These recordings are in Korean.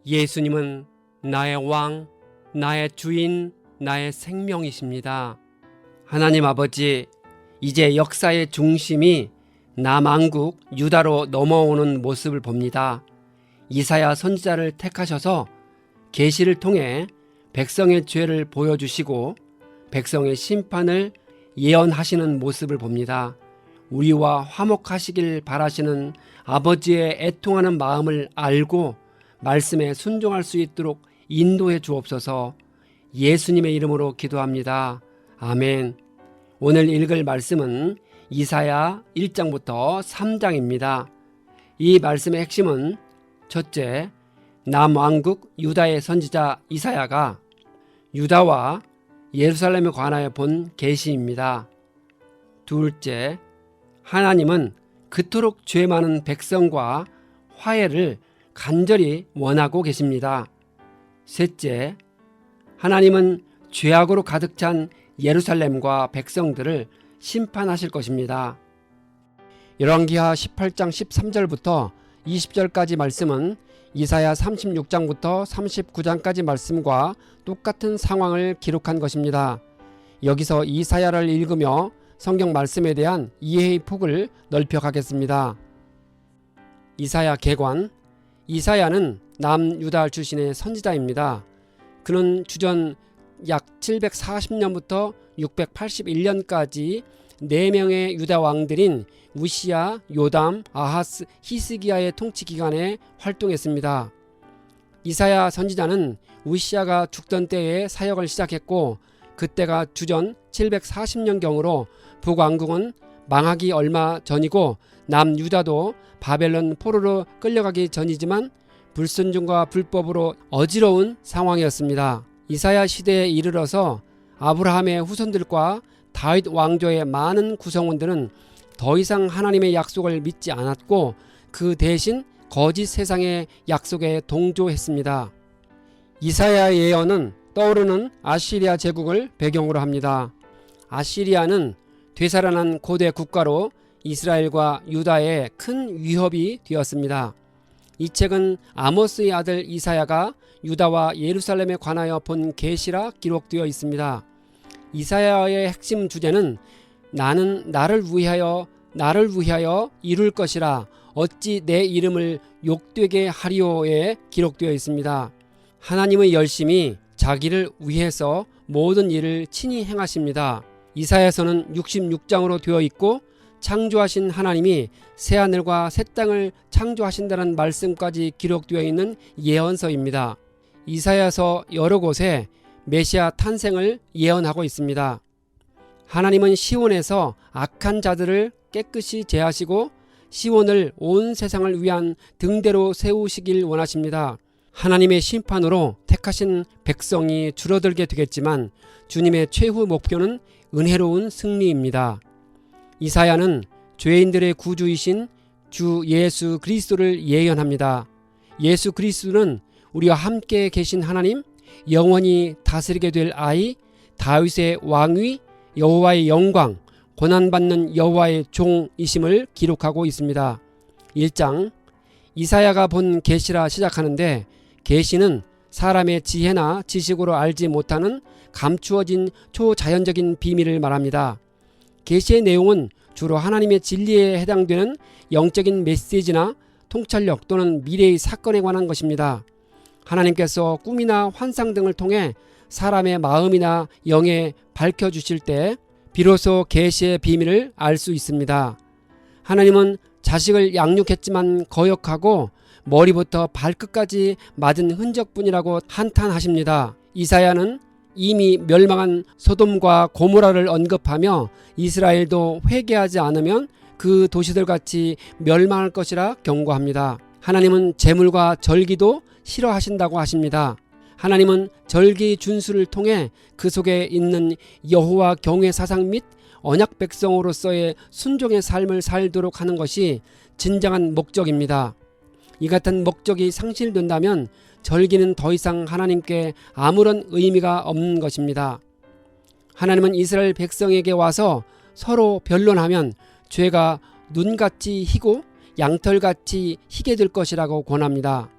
예수님은 나의 왕, 나의 주인, 나의 생명이십니다. 하나님 아버지, 이제 역사의 중심이 남왕국 유다로 넘어오는 모습을 봅니다. 이사야 선지자를 택하셔서 계시를 통해 백성의 죄를 보여주시고 백성의 심판을 예언하시는 모습을 봅니다. 우리와 화목하시길 바라시는 아버지의 애통하는 마음을 알고 말씀에 순종할 수 있도록 인도해 주옵소서. 예수님의 이름으로 기도합니다. 아멘. 오늘 읽을 말씀은 이사야 1장부터 3장입니다. 이 말씀의 핵심은 첫째, 남왕국 유다의 선지자 이사야가 유다와 예루살렘에 관하여 본 계시입니다. 둘째, 하나님은 그토록 죄 많은 백성과 화해를 간절히 원하고 계십니다. 셋째, 하나님은 죄악으로 가득 찬 예루살렘과 백성들을 심판하실 것입니다. 열왕기하 18장 13절부터 20절까지 말씀은 이사야 36장부터 39장까지 말씀과 똑같은 상황을 기록한 것입니다. 여기서 이사야를 읽으며 성경 말씀에 대한 이해의 폭을 넓혀가겠습니다. 이사야 계관. 이사야는 남유다 출신의 선지자입니다. 그는 주전 약 740년부터 681년까지 4명의 유다 왕들인 우시야, 요담, 아하스, 히스기야의 통치 기간에 활동했습니다. 이사야 선지자는 우시야가 죽던 때에 사역을 시작했고 그때가 주전 740년경으로 북왕국은 망하기 얼마 전이고 남유다도 바벨론 포로로 끌려가기 전이지만 불순종과 불법으로 어지러운 상황이었습니다. 이사야 시대에 이르러서 아브라함의 후손들과 다윗 왕조의 많은 구성원들은 더 이상 하나님의 약속을 믿지 않았고 그 대신 거짓 세상의 약속에 동조했습니다. 이사야의 예언은 떠오르는 아시리아 제국을 배경으로 합니다. 아시리아는 되살아난 고대 국가로 이스라엘과 유다에 큰 위협이 되었습니다. 이 책은 아모스의 아들 이사야가 유다와 예루살렘에 관하여 본 계시라 기록되어 있습니다. 이사야의 핵심 주제는 나는 나를 위하여 이룰 것이라 어찌 내 이름을 욕되게 하리오에 기록되어 있습니다. 하나님의 열심이 자기를 위해서 모든 일을 친히 행하십니다. 이사야서는 66장으로 되어 있고 창조하신 하나님이 새하늘과 새 땅을 창조하신다는 말씀까지 기록되어 있는 예언서입니다. 이사야서 여러 곳에 메시아 탄생을 예언하고 있습니다. 하나님은 시온에서 악한 자들을 깨끗이 제하시고 시온을 온 세상을 위한 등대로 세우시길 원하십니다. 하나님의 심판으로 택하신 백성이 줄어들게 되겠지만 주님의 최후 목표는 은혜로운 승리입니다. 이사야는 죄인들의 구주이신 주 예수 그리스도를 예언합니다. 예수 그리스도는 우리와 함께 계신 하나님, 영원히 다스리게 될 아이, 다윗의 왕위, 여호와의 영광, 고난받는 여호와의 종이심을 기록하고 있습니다. 1장, 이사야가 본 계시라 시작하는데 계시는 사람의 지혜나 지식으로 알지 못하는 감추어진 초자연적인 비밀을 말합니다. 계시의 내용은 주로 하나님의 진리에 해당되는 영적인 메시지나 통찰력 또는 미래의 사건에 관한 것입니다. 하나님께서 꿈이나 환상 등을 통해 사람의 마음이나 영에 밝혀주실 때 비로소 계시의 비밀을 알 수 있습니다. 하나님은 자식을 양육했지만 거역하고 머리부터 발끝까지 맞은 흔적뿐이라고 한탄하십니다. 이사야는 이미 멸망한 소돔과 고모라를 언급하며 이스라엘도 회개하지 않으면 그 도시들같이 멸망할 것이라 경고합니다. 하나님은 제물과 절기도 싫어하신다고 하십니다. 하나님은 절기 준수를 통해 그 속에 있는 여호와 경외 사상 및 언약 백성으로서의 순종의 삶을 살도록 하는 것이 진정한 목적입니다. 이 같은 목적이 상실된다면 절기는 더 이상 하나님께 아무런 의미가 없는 것입니다. 하나님은 이스라엘 백성에게 와서 서로 변론하면 죄가 눈같이 희고 양털같이 희게 될 것이라고 권합니다.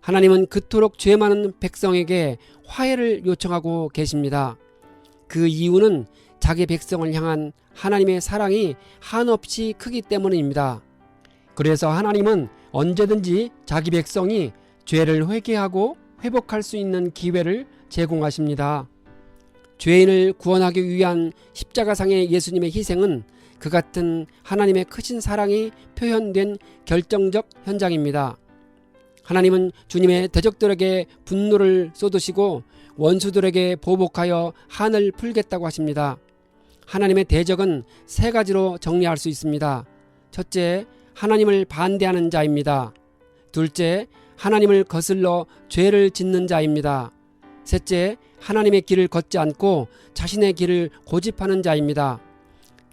하나님은 그토록 죄 많은 백성에게 화해를 요청하고 계십니다. 그 이유는 자기 백성을 향한 하나님의 사랑이 한없이 크기 때문입니다. 그래서 하나님은 언제든지 자기 백성이 죄를 회개하고 회복할 수 있는 기회를 제공하십니다. 죄인을 구원하기 위한 십자가상의 예수님의 희생은 그 같은 하나님의 크신 사랑이 표현된 결정적 현장입니다. 하나님은 주님의 대적들에게 분노를 쏟으시고 원수들에게 보복하여 한을 풀겠다고 하십니다. 하나님의 대적은 세 가지로 정리할 수 있습니다. 첫째, 하나님을 반대하는 자입니다. 둘째, 하나님을 거슬러 죄를 짓는 자입니다. 셋째, 하나님의 길을 걷지 않고 자신의 길을 고집하는 자입니다.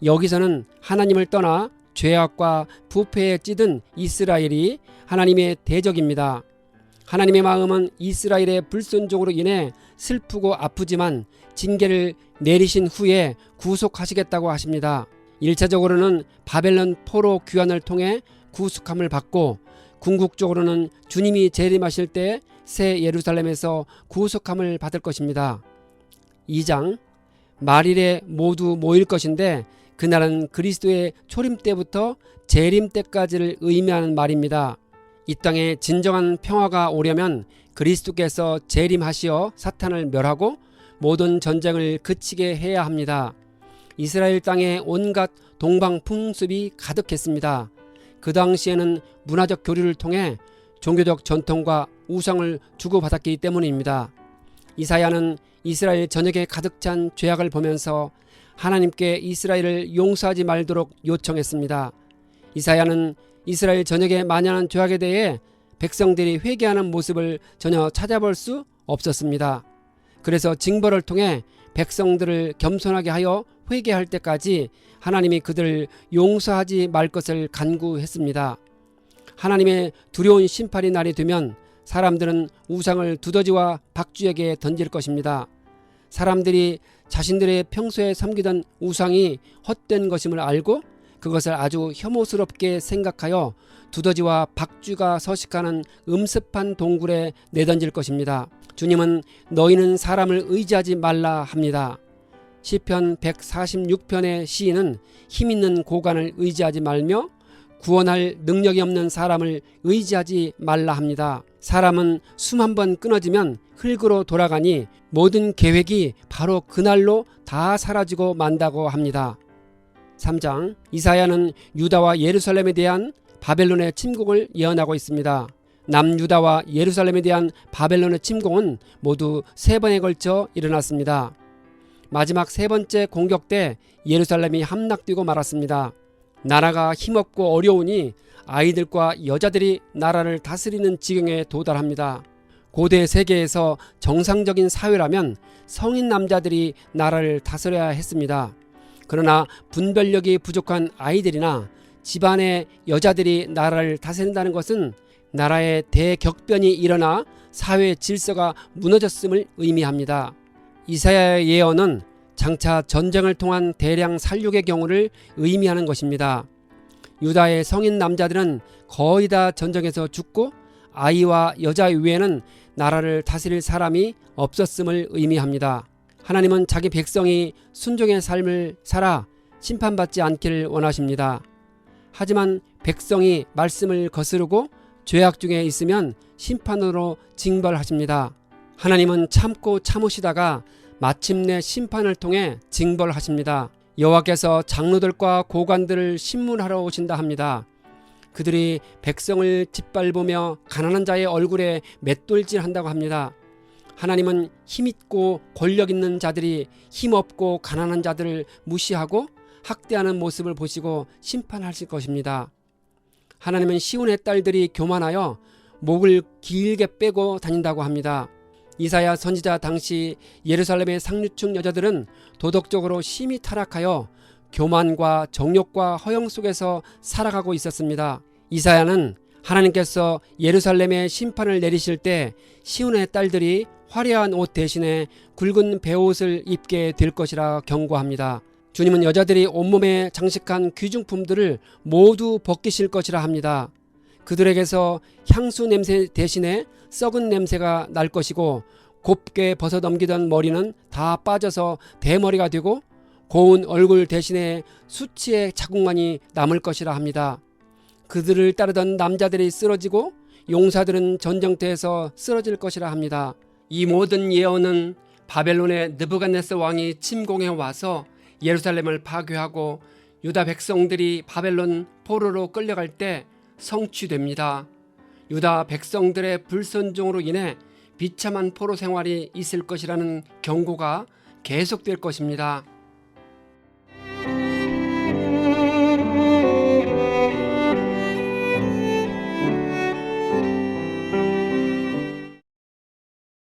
여기서는 하나님을 떠나 죄악과 부패에 찌든 이스라엘이 하나님의 대적입니다. 하나님의 마음은 이스라엘의 불순종으로 인해 슬프고 아프지만 징계를 내리신 후에 구속하시겠다고 하십니다. 1차적으로는 바벨론 포로 귀환을 통해 구속함을 받고, 궁극적으로는 주님이 재림하실 때 새 예루살렘에서 구속함을 받을 것입니다. 2장, 말일에 모두 모일 것인데 그날은 그리스도의 초림 때부터 재림 때까지를 의미하는 말입니다. 이 땅에 진정한 평화가 오려면 그리스도께서 재림하시어 사탄을 멸하고 모든 전쟁을 그치게 해야 합니다. 이스라엘 땅에 온갖 동방 풍습이 가득했습니다. 그 당시에는 문화적 교류를 통해 종교적 전통과 우상을 주고받았기 때문입니다. 이사야는 이스라엘 전역에 가득 찬 죄악을 보면서 하나님께 이스라엘을 용서하지 말도록 요청했습니다. 이사야는 이스라엘 전역에 만연한 죄악에 대해 백성들이 회개하는 모습을 전혀 찾아볼 수 없었습니다. 그래서 징벌을 통해 백성들을 겸손하게 하여 회개할 때까지 하나님이 그들을 용서하지 말 것을 간구했습니다. 하나님의 두려운 심판의 날이 되면 사람들은 우상을 두더지와 박쥐에게 던질 것입니다. 사람들이 자신들의 평소에 섬기던 우상이 헛된 것임을 알고 그것을 아주 혐오스럽게 생각하여 두더지와 박쥐가 서식하는 음습한 동굴에 내던질 것입니다. 주님은 너희는 사람을 의지하지 말라 합니다. 시편 146편의 시인은 힘있는 고관을 의지하지 말며 구원할 능력이 없는 사람을 의지하지 말라 합니다. 사람은 숨 한 번 끊어지면 흙으로 돌아가니 모든 계획이 바로 그날로 다 사라지고 만다고 합니다. 3장, 이사야는 유다와 예루살렘에 대한 바벨론의 침공을 예언하고 있습니다. 남유다와 예루살렘에 대한 바벨론의 침공은 모두 3번에 걸쳐 일어났습니다. 마지막 3번째 공격 때 예루살렘이 함락되고 말았습니다. 나라가 힘없고 어려우니 아이들과 여자들이 나라를 다스리는 지경에 도달합니다. 고대 세계에서 정상적인 사회라면 성인 남자들이 나라를 다스려야 했습니다. 그러나 분별력이 부족한 아이들이나 집안의 여자들이 나라를 다스린다는 것은 나라에 대격변이 일어나 사회 질서가 무너졌음을 의미합니다. 이사야의 예언은 장차 전쟁을 통한 대량 살육의 경우를 의미하는 것입니다. 유다의 성인 남자들은 거의 다 전쟁에서 죽고 아이와 여자 이외에는 나라를 다스릴 사람이 없었음을 의미합니다. 하나님은 자기 백성이 순종의 삶을 살아 심판받지 않기를 원하십니다. 하지만 백성이 말씀을 거스르고 죄악 중에 있으면 심판으로 징벌하십니다. 하나님은 참고 참으시다가 마침내 심판을 통해 징벌하십니다. 여호와께서 장로들과 고관들을 신문하러 오신다 합니다. 그들이 백성을 짓밟으며 가난한 자의 얼굴에 맷돌질한다고 합니다. 하나님은 힘있고 권력 있는 자들이 힘없고 가난한 자들을 무시하고 학대하는 모습을 보시고 심판하실 것입니다. 하나님은 시온의 딸들이 교만하여 목을 길게 빼고 다닌다고 합니다. 이사야 선지자 당시 예루살렘의 상류층 여자들은 도덕적으로 심히 타락하여 교만과 정욕과 허영 속에서 살아가고 있었습니다. 이사야는 하나님께서 예루살렘에 심판을 내리실 때 시온의 딸들이 화려한 옷 대신에 굵은 베옷을 입게 될 것이라 경고합니다. 주님은 여자들이 온몸에 장식한 귀중품들을 모두 벗기실 것이라 합니다. 그들에게서 향수 냄새 대신에 썩은 냄새가 날 것이고 곱게 벗어넘기던 머리는 다 빠져서 대머리가 되고 고운 얼굴 대신에 수치의 자국만이 남을 것이라 합니다. 그들을 따르던 남자들이 쓰러지고 용사들은 전쟁터에서 쓰러질 것이라 합니다. 이 모든 예언은 바벨론의 느부갓네살 왕이 침공해 와서 예루살렘을 파괴하고 유다 백성들이 바벨론 포로로 끌려갈 때 성취됩니다. 유다 백성들의 불순종으로 인해 비참한 포로 생활이 있을 것이라는 경고가 계속될 것입니다.